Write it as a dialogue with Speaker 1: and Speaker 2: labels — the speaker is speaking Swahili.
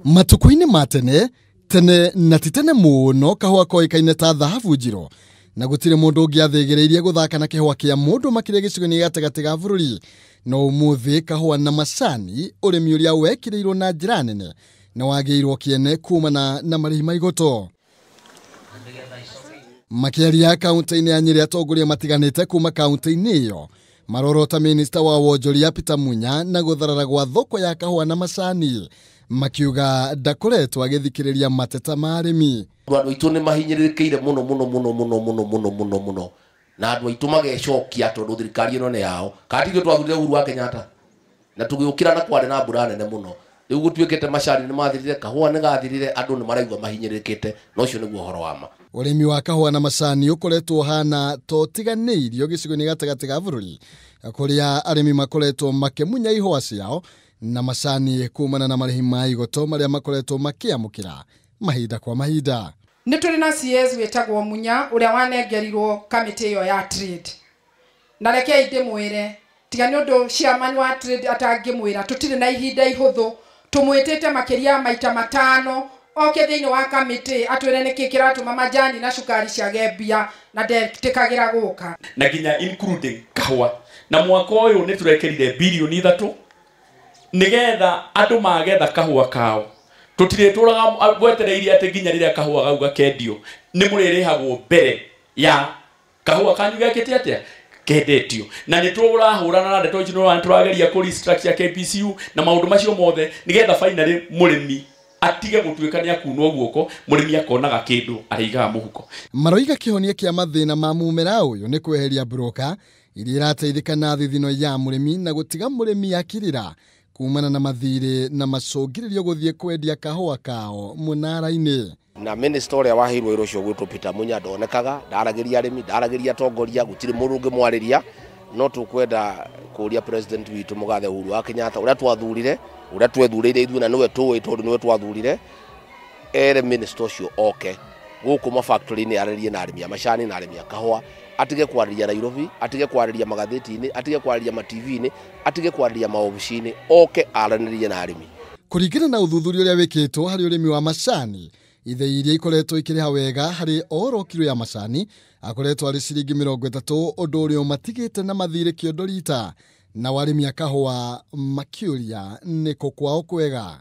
Speaker 1: Matuko-ini matene tene na titene muno kahua koikaine ta thahabu njiro na gutire mundu ungiathigiriirie guthaka na kihua kia mundu makire gicigo-ini gatagati ga bururi no umuthi kahua na macani urimi uria wekireirwo na njira nene na wagiirwo kiene kumana na marihi ma igoto. Makiaria kaunti-ini ya Nyeri atongoria matiganite kuma kaunti-ini iyo marorota minista wa wonjoria Peter Munya na gutharara gwa thoko ya kahua na macani makiuga ndakoretwo agithikiriria mateta ma arimi.
Speaker 2: Andu aitu ni mahinyirikiire muno na andu aitu magecokia tondu thirikari ino ni yao katithio twathurire Uhuru wa Kenyatta na tugiukira na kwari na mbura nene muno riu gutwikite macani ni mathirire kahua ni gathirire andu ni maraigwa mahinyirikite no cio niguo horo wama.
Speaker 1: Urimi wa kahua na macani ukoretwo hana totiganiirio gicigo-ini gatagati ga bururi kuria arimi makoretwo makimunya ihua ciao na macani kumana na marihi ma igoto maria makoretwo makiamukira mahinda kwa mahinda.
Speaker 3: Ni turi na CS wetagwo Munya uria wanengerirwo kamiti iyo ya trade na reke inde mwire tiga ni undu chairman wa trade atangimwira tutire na ihinda ihuthu tumwitite makiria maita matano oke thiini wa kamiti atwire niki kiratuma majani na cukari ciage mbia na ndetikagira guka
Speaker 4: na ginya including kahua na mwaka uyu ni turekerire bilioni 3 nigetha andu magetha kahua kao tutire turaga gwetereirie ati ginya riria kahua gau gakendio ni muririhagwo mbere ya kahua kanyu gekete atia kendetio na ni turahurana na ndeto icio turageria ku restructure KPCU na maundu macio mothe nigetha finally murimi atige gutwikania kunwo guoko murimi akonaga kindu arigaga muhuko.
Speaker 1: Maroiga kihonia kia mathina ma mumera uyu ni kweheria broker iria irateithika na thithino ya murimi na gutiga murimi akirira kumana na mathire na macungiririo guthie kwendia kahua kao munara-ini.
Speaker 2: Na minister uria wahirwo wira ucio gwitwo Peter Munya ndonekaga ndaragiria arimi ndaragiria tongoria gutire mundu ngimwariria no tukwenda kuria president witu mugathe Uhuru wa Kenyatta uria twathurire uria twethurire ithu na niwe tuwe tondu niwe twathurire ere minister ucio oke guku ma factory ni aririe na arimi ya macani na arimi ya kahua atige kwariria Nairobi atige kwariria magatheti-ini atige kwariria ma TV-ini atige kwariria maobici-ini oke aranirie na arimi.
Speaker 1: Kuringana na uthuthuria uria wikitwo hari urimi wa macani ithei iria ikoretwo ikiriha wega hari oro kilo ya macani akoretwo ari ciringi 30 undu uria matigite na mathire kiondo rita na warimi a kahua makiuria niko kwao kwega.